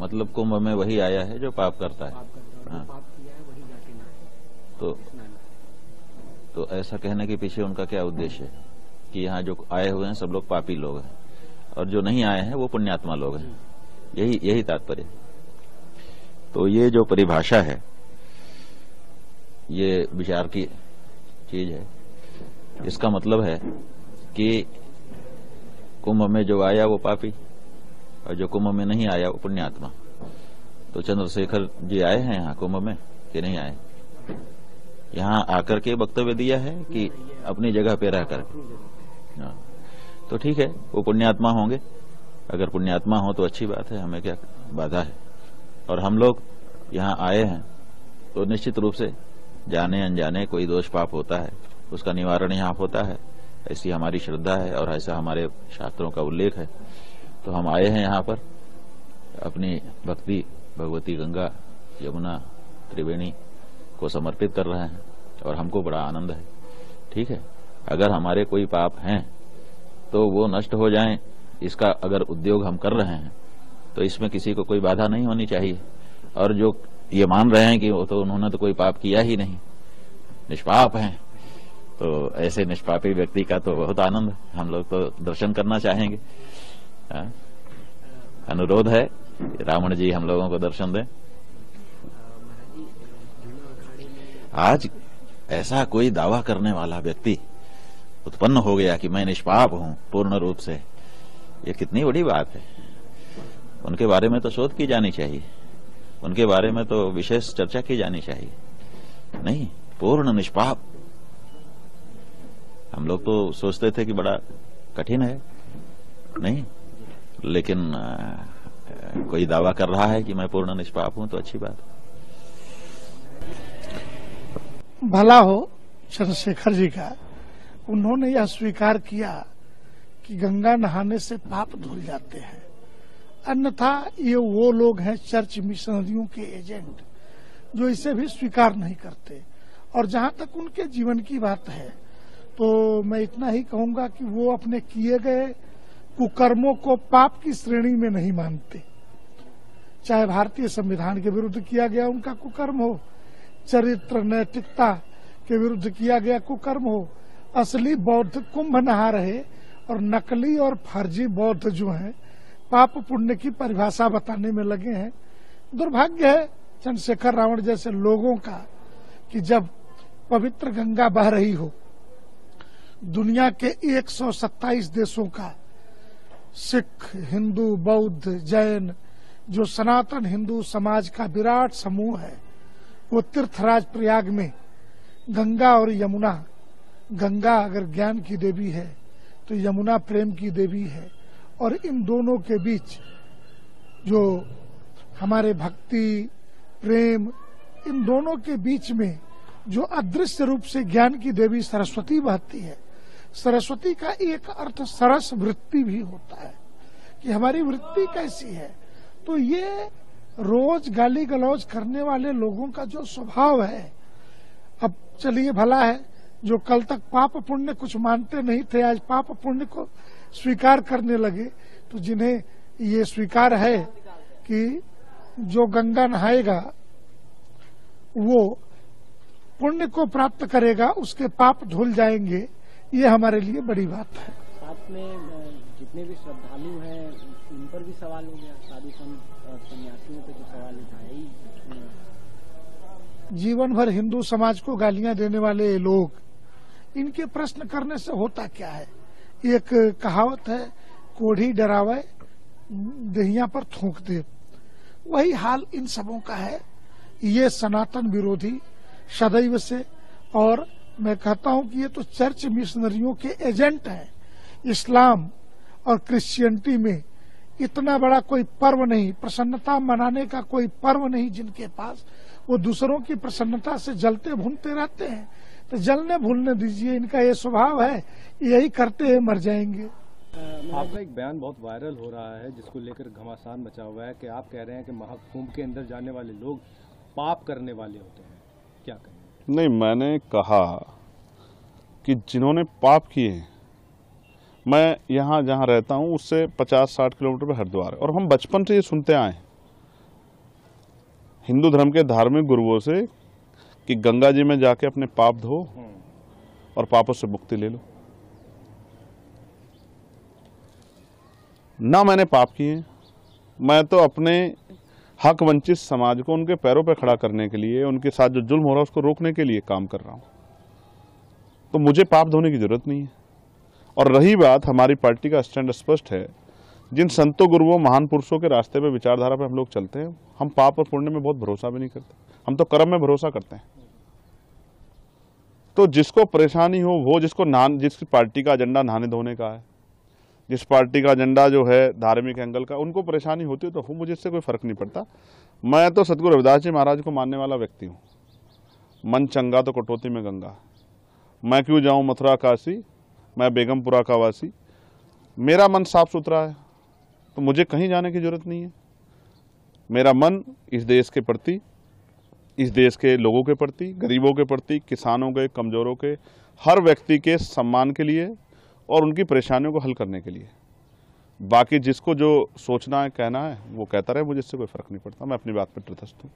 मतलब कुंभ में वही आया है जो पाप करता है। हाँ। पाप किया है वही जाके नहाए। तो ऐसा कहने के पीछे उनका क्या उद्देश्य है कि यहाँ जो आए हुए हैं सब लोग पापी लोग हैं और जो नहीं आए हैं वो पुण्यात्मा लोग हैं, यही तात्पर्य। तो ये जो परिभाषा है ये विचार की चीज है। इसका मतलब है कि कुंभ में जो आया वो पापी और जो कुंभ में नहीं आया वो पुण्यात्मा। तो चंद्रशेखर जी आए हैं यहाँ कुंभ में कि नहीं आए? यहाँ आकर के वक्तव्य दिया है कि अपनी जगह पे रह कर? हाँ। तो ठीक है, वो पुण्यात्मा होंगे। अगर पुण्यात्मा हो तो अच्छी बात है, हमें क्या बाधा है। और हम लोग यहाँ आए हैं तो निश्चित रूप से जाने अनजाने कोई दोष पाप होता है, उसका निवारण यहाँ होता है, ऐसी हमारी श्रद्धा है और ऐसा हमारे शास्त्रों का उल्लेख है। तो हम आए हैं यहाँ पर अपनी भक्ति भगवती गंगा यमुना त्रिवेणी को समर्पित कर रहे हैं और हमको बड़ा आनंद है। ठीक है, अगर हमारे कोई पाप हैं तो वो नष्ट हो जाएं, इसका अगर उद्योग हम कर रहे हैं तो इसमें किसी को कोई बाधा नहीं होनी चाहिए। और जो ये मान रहे हैं कि वो तो उन्होंने तो कोई पाप किया ही नहीं, निष्पाप हैं, तो ऐसे निष्पापी व्यक्ति का तो बहुत आनंद, हम लोग तो दर्शन करना चाहेंगे। अनुरोध है रावण जी हम लोगों को दर्शन दें। आज ऐसा कोई दावा करने वाला व्यक्ति उत्पन्न हो गया कि मैं निष्पाप हूं पूर्ण रूप से, ये कितनी बड़ी बात है। उनके बारे में तो शोध की जानी चाहिए, उनके बारे में तो विशेष चर्चा की जानी चाहिए। नहीं, पूर्ण निष्पाप, हम लोग तो सोचते थे कि बड़ा कठिन है, नहीं, लेकिन कोई दावा कर रहा है कि मैं पूर्ण निष्पाप हूं तो अच्छी बात है। भला हो चंद्रशेखर जी का, उन्होंने यह स्वीकार किया कि गंगा नहाने से पाप धुल जाते हैं। अन्यथा ये वो लोग हैं चर्च मिशनरियों के एजेंट जो इसे भी स्वीकार नहीं करते। और जहां तक उनके जीवन की बात है तो मैं इतना ही कहूंगा कि वो अपने किए गए कुकर्मों को पाप की श्रेणी में नहीं मानते। चाहे भारतीय संविधान के विरुद्ध किया गया उनका कुकर्म हो, चरित्र नैतिकता के विरुद्ध किया गया कुकर्म हो, असली बौद्ध कुंभ नहा रहे और नकली और फर्जी बौद्ध जो हैं पाप पुण्य की परिभाषा बताने में लगे हैं। दुर्भाग्य है चंद्रशेखर रावण जैसे लोगों का कि जब पवित्र गंगा बह रही हो, दुनिया के 127 देशों का सिख, हिंदू, बौद्ध, जैन जो सनातन हिंदू समाज का विराट समूह है, वो तीर्थराज प्रयाग में गंगा और यमुना, गंगा अगर ज्ञान की देवी है तो यमुना प्रेम की देवी है। और इन दोनों के बीच जो हमारे भक्ति प्रेम, इन दोनों के बीच में जो अदृश्य रूप से ज्ञान की देवी सरस्वती बहती है। सरस्वती का एक अर्थ सरस वृत्ति भी होता है कि हमारी वृत्ति कैसी है। तो ये रोज गाली गलौज करने वाले लोगों का जो स्वभाव है, अब चलिए भला है जो कल तक पाप पुण्य कुछ मानते नहीं थे आज पाप पुण्य को स्वीकार करने लगे। तो जिन्हें ये स्वीकार है कि जो गंगा नहाएगा वो पुण्य को प्राप्त करेगा, उसके पाप धुल जाएंगे, ये हमारे लिए बड़ी बात है। साथ में जितने भी श्रद्धालु हैं उन पर भी सवाल हो गया, साधु सन्यासियों पे तो सवाल उठाया ही। जीवन भर हिंदू समाज को गालियां देने वाले ये लोग, इनके प्रश्न करने से होता क्या है? एक कहावत है, कोढ़ी डरावे दहिया पर थूक दे। वही हाल इन सबों का है। ये सनातन विरोधी सदैव से, और मैं कहता हूं कि ये तो चर्च मिशनरियों के एजेंट हैं। इस्लाम और क्रिश्चियनिटी में इतना बड़ा कोई पर्व नहीं, प्रसन्नता मनाने का कोई पर्व नहीं जिनके पास, वो दूसरों की प्रसन्नता से जलते भूनते रहते हैं। तो जलने भूलने दीजिए, इनका ये स्वभाव है, यही करते हैं मर जाएंगे। आपका एक बयान बहुत वायरल हो रहा है जिसको लेकर घमासान मचा हुआ है कि आप कह रहे हैं कि महाकुंभ के अंदर जाने वाले लोग पाप करने वाले होते हैं, क्या कहें? नहीं, मैंने कहा कि जिन्होंने पाप किए, मैं यहाँ जहाँ रहता हूँ उससे 50-60 किलोमीटर पर हरिद्वार है और हम बचपन से ये सुनते आए हिंदू धर्म के धार्मिक गुरुओं से कि गंगा जी में जाके अपने पाप धो और पापों से मुक्ति ले लो। ना मैंने पाप किए, मैं तो अपने हक वंचित समाज को उनके पैरों पर खड़ा करने के लिए, उनके साथ जो जुल्म हो रहा है उसको रोकने के लिए काम कर रहा हूं। तो मुझे पाप धोने की जरूरत नहीं है। और रही बात, हमारी पार्टी का स्टैंड स्पष्ट है, जिन संतों गुरुओं महान पुरुषों के रास्ते पे, विचारधारा पे हम लोग चलते हैं, हम पाप और पुण्य में बहुत भरोसा भी नहीं करते, हम तो कर्म में भरोसा करते हैं। तो जिसको परेशानी हो वो, जिसकी पार्टी का एजेंडा नहाने धोने का है, जिस पार्टी का एजेंडा जो है धार्मिक एंगल का, उनको परेशानी होती है तो हो, मुझे इससे कोई फर्क नहीं पड़ता। मैं तो सतगुरु रविदास जी महाराज को मानने वाला व्यक्ति हूँ। मन चंगा तो कटौती में गंगा, मैं क्यों जाऊं मथुरा काशी, मैं बेगमपुरा का वासी। मेरा मन साफ सुथरा है तो मुझे कहीं जाने की जरूरत नहीं है। मेरा मन इस देश के प्रति, इस देश के लोगों के प्रति, गरीबों के प्रति, किसानों के, कमजोरों के, हर व्यक्ति के सम्मान के लिए और उनकी परेशानियों को हल करने के लिए। बाकी जिसको जो सोचना है, कहना है, वो कहता रहे, मुझे इससे कोई फर्क नहीं पड़ता। मैं अपनी बात पर तटस्थ हूँ।